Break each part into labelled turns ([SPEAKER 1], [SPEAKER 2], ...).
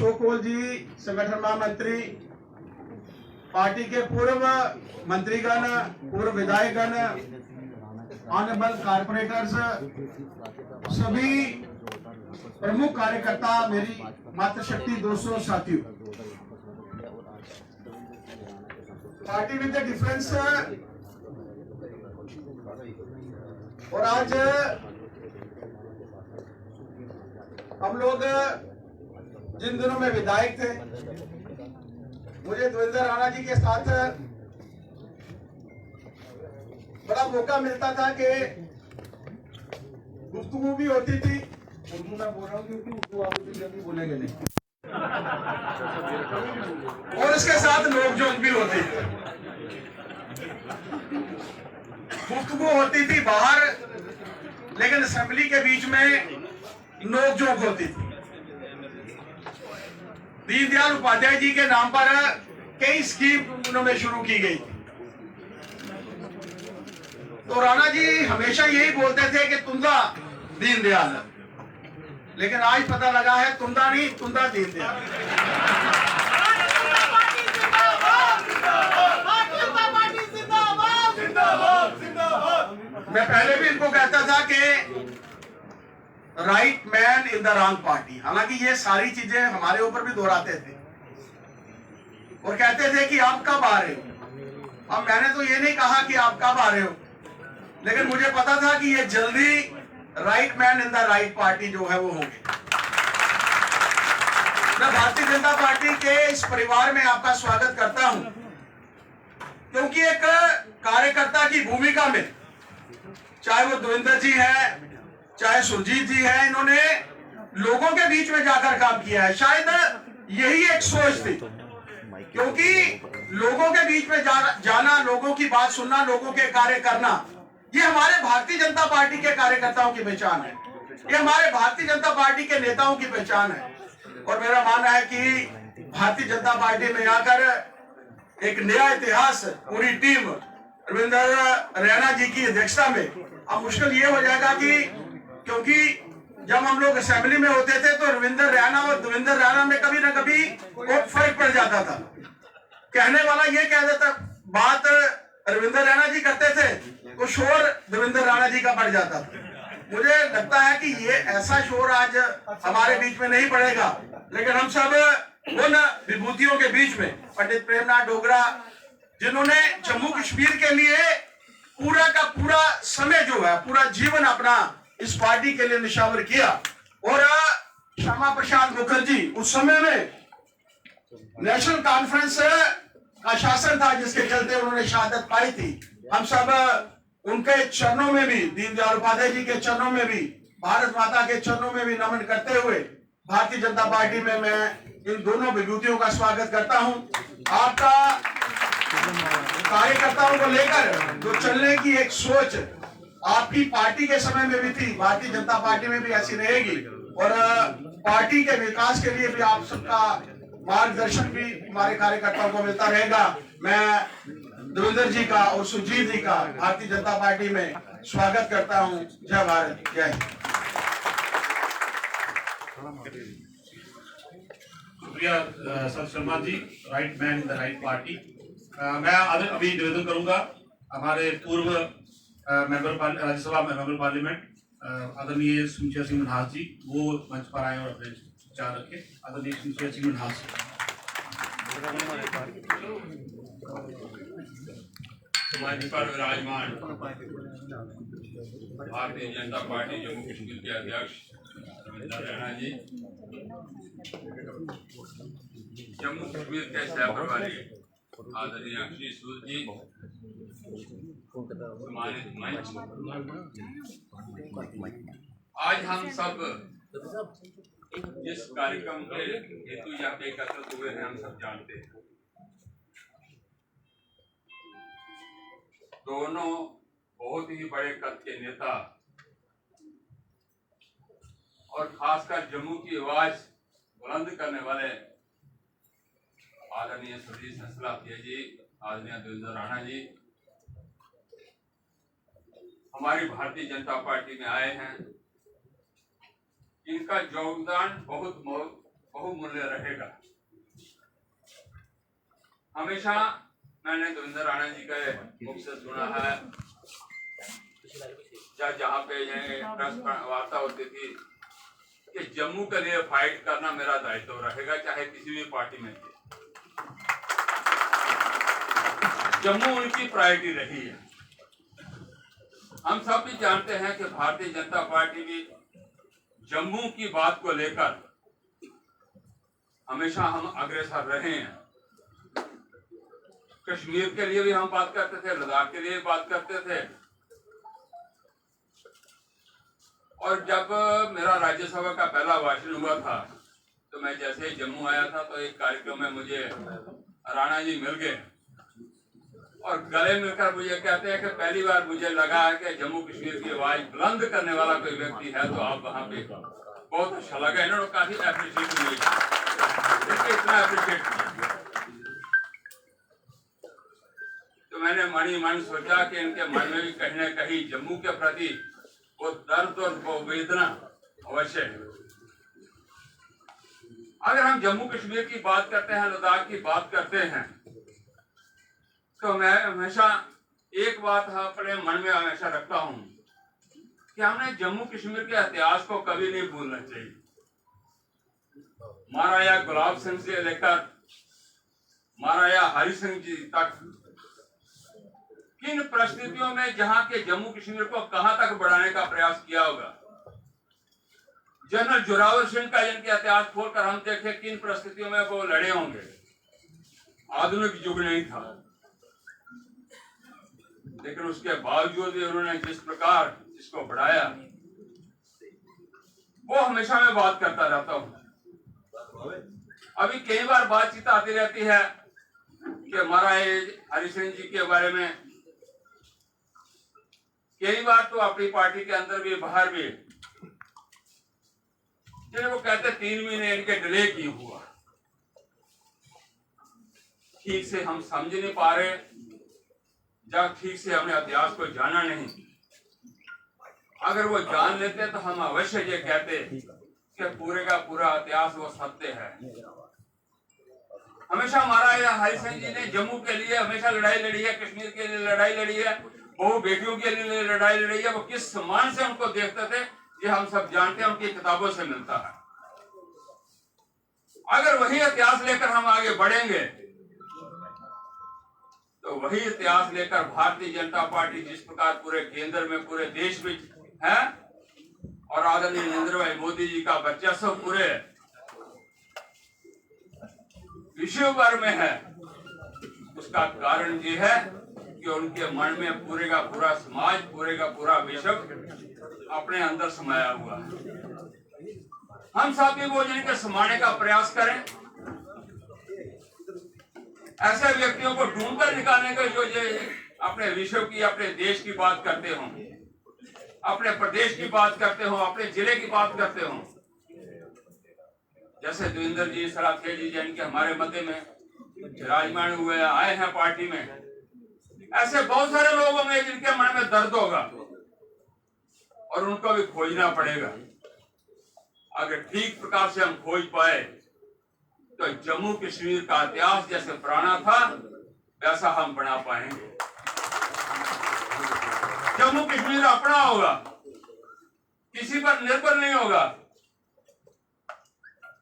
[SPEAKER 1] अशोक कोल जी, संगठन महामंत्री, पार्टी के पूर्व मंत्रीगण, पूर्व विधायकगण, ऑनरेबल कारपोरेटर्स, सभी प्रमुख कार्यकर्ता, मेरी मातृशक्ति 200 साथियों, पार्टी विद द डिफरेंस। और आज हम लोग जिन दिनों में विधायक थे, मुझे देवेंद्र राणा जी के साथ बड़ा मौका मिलता था कि गुफ्तगू भी होती थी। उर्दू में बोल रहा हूँ क्योंकि उर्दू आप भी जल्दी बोलेंगे नहीं, और इसके साथ नोकझोंक भी होती थी। गुफ्तगू होती थी बाहर, लेकिन असेंबली के बीच में नोकझोंक होती थी। दीनदयाल उपाध्याय जी के नाम पर कई स्कीम उन्होंने शुरू की गई। तो राणा जी हमेशा यही बोलते थे कि तुंदा दीनदयाल, लेकिन आज पता लगा है तुंदा नहीं, तुंदा दीनदयाल। मैं पहले भी इनको कहता था कि right man in the wrong party. हालांकि ये सारी चीजें हमारे ऊपर भी दोहराते थे और कहते थे कि आप कब आ रहे हो। अब मैंने तो ये नहीं कहा कि आप कब आ रहे हो, लेकिन मुझे पता था कि ये जल्दी right man in the right party जो है वो होंगे। मैं भारतीय जनता पार्टी के इस परिवार में आपका स्वागत करता हूं, क्योंकि एक कार्यकर्ता की भूमिका में, चाहे वो देवेंद्र जी है, चाहे सुरजीत जी है, इन्होंने लोगों के बीच में जाकर काम किया है। शायद यही एक सोच थी, क्योंकि लोगों के बीच में जाना, लोगों की बात सुनना, लोगों के कार्य करना, ये हमारे भारतीय जनता पार्टी के कार्यकर्ताओं की पहचान है, ये हमारे भारतीय जनता पार्टी के नेताओं की पहचान है। और मेरा मानना है कि भारतीय जनता पार्टी में आकर एक नया इतिहास, पूरी टीम रविंदर रैना जी की अध्यक्षता में, अब मुश्किल ये हो जाएगा कि, क्योंकि जब हम लोग असेंबली में होते थे तो रविंदर रैना और देवेंद्र रैना में कभी ना कभी बहुत फर्क पड़ जाता था। कहने वाला ये कह देता, बात रविंदर रैना जी करते थे तो शोर देवेंद्र राणा जी का पड़ जाता था। मुझे लगता है कि ये ऐसा शोर आज हमारे बीच में नहीं पड़ेगा, लेकिन हम सब उन विभूतियों के बीच में, पंडित प्रेमनाथ डोगरा, जिन्होंने जम्मू कश्मीर के लिए पूरा का पूरा समय जो है, पूरा जीवन अपना इस पार्टी के लिए निशावर किया, और श्यामा प्रसाद मुखर्जी उस समय में नेशनल कॉन्फ्रेंस का शासन था जिसके चलते उन्होंने शहादत पाई थी। हम सब उनके चरणों में भी, दीनदयाल उपाध्याय जी के चरणों में भी, भारत माता के चरणों में भी नमन करते हुए भारतीय जनता पार्टी में मैं इन दोनों विभूतियों का स्वागत करता हूं। आपका कार्यकर्ताओं को लेकर जो चलने की एक सोच आपकी पार्टी के समय में भी थी, भारतीय जनता पार्टी में भी ऐसी रहेगी, और पार्टी के विकास के लिए भी आप सबका मार्गदर्शन भी हमारे कार्यकर्ताओं को मिलता रहेगा। मैं देवेंद्र जी का और सुरजीत जी का भारतीय जनता पार्टी में स्वागत करता हूं। जय भारत, जय हिंद।
[SPEAKER 2] शुक्रिया sir Sharma ji, right man in the right party. मैं अभी निवेदन करूंगा हमारे पूर्व राज्यसभा मेंबर पार्लियामेंट आदरणीय सुमचेर सिंह मनहास जी, वो मंच पर आए और अपने विचार रखें। आदरणीय सुमचेर सिंह मनहास।
[SPEAKER 3] मंच पर विराजमान भारतीय जनता पार्टी जम्मू कश्मीर के अध्यक्ष रविंदर रैना जी, जम्मू कश्मीर के सह प्रभारी आदरणीय आशीष सूद जी, सम्मानित मंच, आज हम सब जिस कार्यक्रम के हेतु यहाँ पे एकत्रित हुए हैं, हम सब जानते हैं। दोनों बहुत ही बड़े कद के नेता और खासकर जम्मू की आवाज बुलंद करने वाले आदरणीय सुरजीत सिंह जी, आदरणीय देवेंद्र राणा जी हमारी भारतीय जनता पार्टी में आए हैं। इनका योगदान बहुत बहुमूल्य रहेगा। हमेशा मैंने देवेंद्र राणा जी के मुख से सुना है, जहाँ पे ये प्रेस वार्ता होती थी कि जम्मू के लिए फाइट करना मेरा दायित्व रहेगा, चाहे किसी भी पार्टी में थे। जम्मू उनकी प्रायोरिटी रही है। हम सब भी जानते हैं कि भारतीय जनता पार्टी भी जम्मू की बात को लेकर हमेशा हम अग्रसर रहे हैं। कश्मीर के लिए भी हम बात करते थे, लद्दाख के लिए बात करते थे। और जब मेरा राज्यसभा का पहला भाषण हुआ था तो मैं जैसे ही जम्मू आया था तो एक कार्यक्रम में मुझे राणा जी मिल गए और गले मिलकर मुझे कहते हैं कि पहली बार मुझे लगा है कि जम्मू कश्मीर की आवाज बुलंद करने वाला कोई व्यक्ति है तो आप वहां पे। बहुत अच्छा लगा, इन्होंने काफी अप्रिशिएट किया, इतना अप्रिशिएट किया। तो मैंने मन सोचा कि इनके मन में भी कहीं न कहीं जम्मू के प्रति वो दर्द और वो वेदना अवश्य है। अगर हम जम्मू कश्मीर की बात करते हैं, लद्दाख की बात करते हैं, तो मैं हमेशा एक बात अपने मन में हमेशा रखता हूं कि हमने जम्मू कश्मीर के इतिहास को कभी नहीं भूलना चाहिए। महाराजा गुलाब सिंह से लेकर महाराजा हरि सिंह जी तक किन परिस्थितियों में जहां के जम्मू कश्मीर को कहां तक बढ़ाने का प्रयास किया होगा। जनरल जोरावर सिंह का जिनके इतिहास खोलकर हम देखें किन परिस्थितियों में वो लड़े होंगे। आधुनिक युग नहीं था, लेकिन उसके बावजूद भी उन्होंने जिस प्रकार इसको बढ़ाया, वो हमेशा मैं बात करता रहता हूं। अभी कई बार बातचीत आती रहती है कि महाराज हरि सिंह जी के बारे में, कई बार तो अपनी पार्टी के अंदर भी बाहर भी, जिन्हें वो कहते 3 महीने इनके डिले क्यों हुआ। ठीक से हम समझ नहीं पा रहे, जब ठीक से हमने इतिहास को जाना नहीं। अगर वो जान लेते तो हम अवश्य ये कहते कि पूरे का पूरा इतिहास वो सत्य है। हमेशा महाराजा हरि सिंह जी ने जम्मू के लिए हमेशा लड़ाई लड़ी है, कश्मीर के लिए लड़ाई लड़ी है, बहु बेटियों के लिए लड़ाई लड़ी है। वो किस सम्मान से उनको देखते थे ये हम सब जानते हैं, उनकी किताबों से मिलता है। अगर वही इतिहास लेकर हम आगे बढ़ेंगे तो वही इतिहास लेकर भारतीय जनता पार्टी जिस प्रकार पूरे केंद्र में, पूरे देश में है और आदरणीय नरेंद्र भाई मोदी जी का वर्चस्व पूरे विश्व भर में है, उसका कारण ये है कि उनके मन में पूरे का पूरा समाज, पूरे का पूरा विश्व अपने अंदर समाया हुआ है। हम सब भी वो जिनके समाने का प्रयास करें, ऐसे व्यक्तियों को ढूंढकर निकालने का, जो ये अपने विश्व की, अपने देश की बात करते हो, अपने प्रदेश की बात करते हो, अपने जिले की बात करते हो। जैसे देवेंद्र जी, सराथे जी, जिनके हमारे मध्य में विराजमान हुए आए हैं पार्टी में, ऐसे बहुत सारे लोग होंगे जिनके मन में दर्द होगा और उनको भी खोजना पड़ेगा। अगर ठीक प्रकार से हम खोज पाए तो जम्मू कश्मीर का इतिहास जैसे पुराना था वैसा हम बना पाएंगे। जम्मू कश्मीर अपना होगा, किसी पर निर्भर नहीं होगा।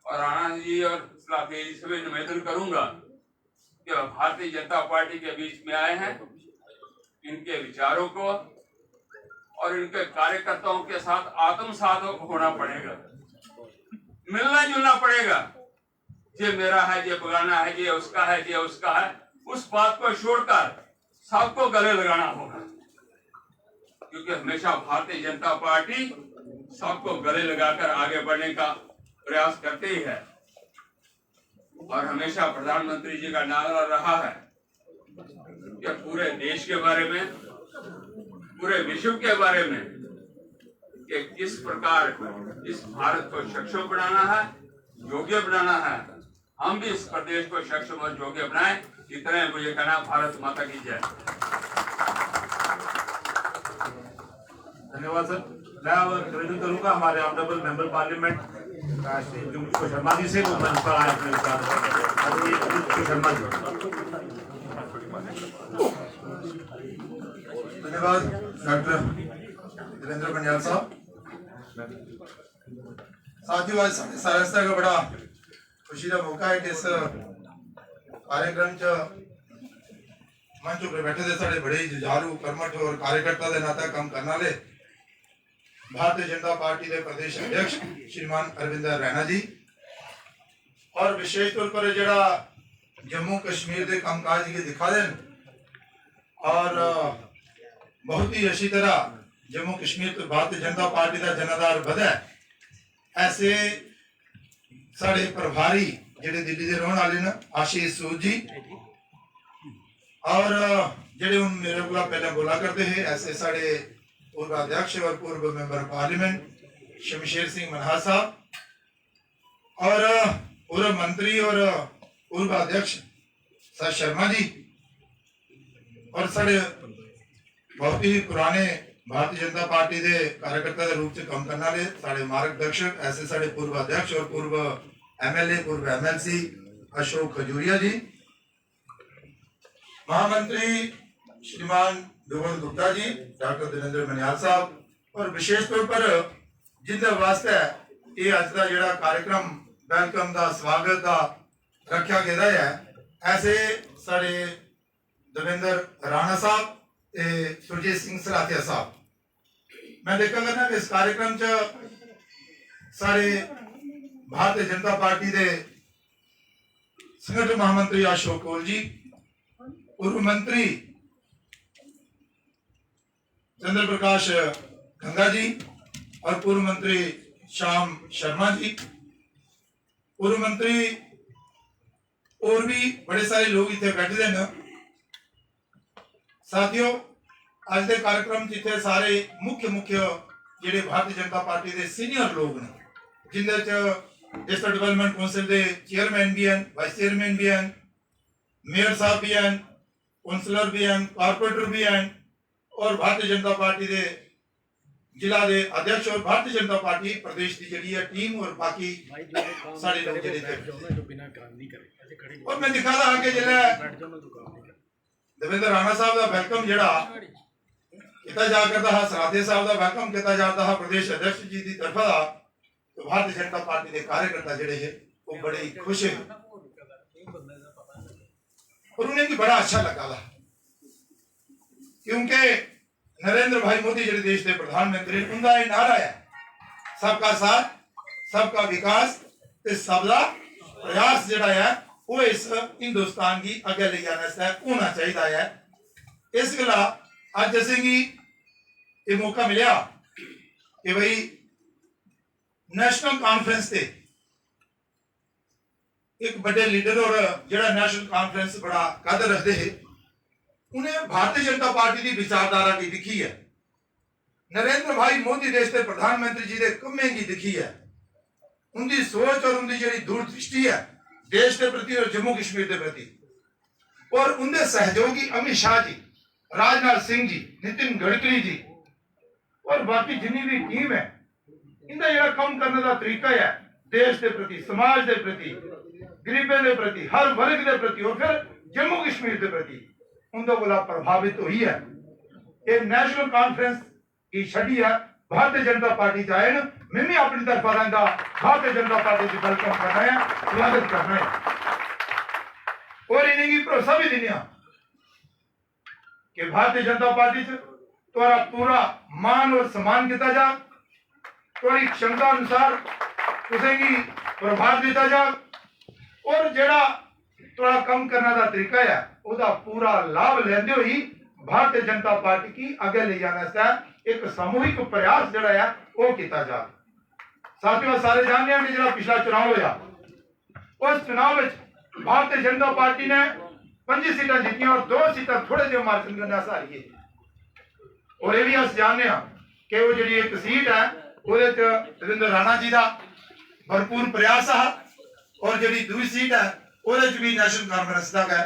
[SPEAKER 3] और राणा जी और सलाफी जी से भी निवेदन करूंगा कि भारतीय जनता पार्टी के बीच में आए हैं, इनके विचारों को और इनके कार्यकर्ताओं के साथ आत्मसात होना पड़ेगा, मिलना जुलना पड़ेगा। ये मेरा है, ये बगाना है, ये उसका है, ये उसका है, उस बात को छोड़कर सबको गले लगाना होगा। क्योंकि हमेशा भारतीय जनता पार्टी सबको गले लगाकर आगे बढ़ने का प्रयास करते ही है और हमेशा प्रधानमंत्री जी का नारा रहा है कि पूरे देश के बारे में, पूरे विश्व के बारे में कि किस प्रकार इस भारत को सक्षम बनाना है, योग्य बनाना है। हम भी इस प्रदेश को सक्षम और योग्य बनाएं। इतना मुझे कहना। भारत माता की जय।
[SPEAKER 2] धन्यवाद सर। मैं निवेदन करूंगा हमारे ऑनरेबल मेंबर पार्लियामेंट श्री जुगल शर्मा जी से वो मंच पर आए अपने विचार शर्मा जी।
[SPEAKER 4] धन्यवाद डॉक्टर देवेंद्र बनियाल साहब। साथियों, आज सारे का बड़ा खुशी का मौका है कि इस कार्यक्रम च मंच पर बैठे थे साढ़े बड़े जुझारू कर्मठ और कार्यकर्ता के नाते काम करने वाले भारतीय जनता पार्टी के प्रदेश अध्यक्ष श्रीमान अरविंद रैना जी, और विशेष तौर पर जरा जम्मू कश्मीर के कामकाज के दिखा दें और बहुत ही अच्छी तरह जम्मू कश्मीर तो भारतीय जनता पार्टी का जनाधार बढ़ा है, ऐसे साढ़े प्रभारी जेडे दिल्ली के रहने वाले ने आशीष सूद जी, और जेडे उन मेरे को पहले बोला करते हैं ऐसे साढ़े पूर्व अध्यक्ष और पूर्व मेंबर पार्लियामेंट शमशेर सिंह मनहा साहब, और पूर्व मंत्री और पूर्व अध्यक्ष सर शर्मा जी, और साढ़े बहुत ही पुराने भारतीय जनता पार्टी के कार्यकर्ता के रूप से काम करने वाले साढ़े मार्गदर्शक ऐसे साढ़े पूर्व अध्यक्ष और पूर्व एमएलए पूर्व एमएलसी अशोक खजूरिया जी, महामंत्री श्रीमान दुगन गुप्ता जी, डॉक्टर देवेंद्र बनियाल साहब, और विशेष तौर पर जिनके वास्ते ये अज का जो कार्यक्रम वेलकम का स्वागत का रखा गया है, ऐसे साढ़े देवेंद्र राणा साहब सुरजीत सिंह सराथिया साहब। मैं देखा करना कि इस कार्यक्रम च सारे भारतीय जनता पार्टी के संगठन महामंत्री अशोक कौल जी, पूर्व मंत्री चंद्र प्रकाश गंगा जी, और पूर्व मंत्री श्याम शर्मा जी, पूर्व मंत्री और भी बड़े सारे लोग इतने बैठे हैं। साथियों, आज के कार्यक्रम जिथे सारे मुख्य जेडे भारतीय जनता पार्टी के सीनियर लोग ने, जिंदे डिस्ट्रिक्ट डेवलपमेंट काउंसिल के चेयरमैन भी हैं, वाइस चेयरमैन भी हैं, मेयर साहब भी हैं, काउंसलर भी हैं, कारपोरेटर भी हैं, और भारतीय जनता पार्टी के जिला के अध्यक्ष और भारतीय जनता पार्टी प्रदेश की जी टीम और बाकी सारे लोग और मैं दिखा रहा कि देवेंद्र राणा साहब का वेलकम जड़ा किया जा करता है, सराधे साहब का वेलकम किया जाता है प्रदेश अध्यक्ष जी की तरफ, तो भारतीय जनता पार्टी के कार्यकर्ता जड़े है वो बड़े ही खुश है और उन्हें भी बड़ा अच्छा लगा था, क्योंकि नरेंद्र भाई मोदी जो देश के प्रधानमंत्री उनका ये नारा है सबका साथ सबका विकास सबका प्रयास जड़ा है वो इस हिंदुस्तान की अगे ले जाने होना चाहिए है। इस गला अज असें ये मौका मिला कि भाई नेशनल कॉन्फ्रेंस से एक बड़े लीडर और जड़ा नेशनल कॉन्फ्रेंस बड़ा कदर रखते हैं, उन्हें भारतीय जनता पार्टी की विचारधारा की दिखी है, नरेंद्र भाई मोदी देश के प्रधानमंत्री जी के कम्मे की दिखी है, उनकी सोच और उनकी जी दूरदृष्टि है देश के प्रति और जम्मू कश्मीर के प्रति, और उनके सहयोगी अमित शाह जी, राजनाथ सिंह जी, नितिन गडकरी जी और बाकी जितनी भी टीम है, इनका जो काम करने का तरीका है देश के प्रति, समाज के प्रति, गरीबों के प्रति, हर वर्ग के प्रति और फिर जम्मू कश्मीर के प्रति उनका बड़ा प्रभावित हुई है। एक नेशनल कॉन्फ्रेंस की छड़ी है भारतीय जनता पार्टी चाहे मैं भी अपनी तरफ रहता भारतीय जनता पार्टी की वेलकम करना है, स्वागत करना है, और इन्हें की भरोसा भी देना कि भारतीय जनता पार्टी तुम्हारा पूरा मान और सम्मान किया जा, तुम्हारी क्षमता अनुसार तुसेंगी प्रभाव दिता जा, और जड़ा थोड़ा कम करने का तरीका है उसका पूरा लाभ लेंदे हुई भारतीय जनता पार्टी की आगे ले जाने से एक सामूहिक प्रयास जड़ा है वो किया जा। साथियों, सारे जानते हैं कि जरा पिछला चुनाव होया, उस चुनाव में भारतीय जनता पार्टी ने 5 सीटा जीती और 2 सीटा थोड़े जो मार्जिन के नाल हारी है, और ये भी अस जानते हैं कि वो जी एक सीट है ਉਹਦੇ ਚ ਰਵਿੰਦਰ ਰਾਣਾ ਜੀ ਦਾ ਭਰਪੂਰ ਪ੍ਰयास है, और जी दूसरी सीट है ਉਹਦੇ ਚ भी नेशनल कांफ्रेंस का है।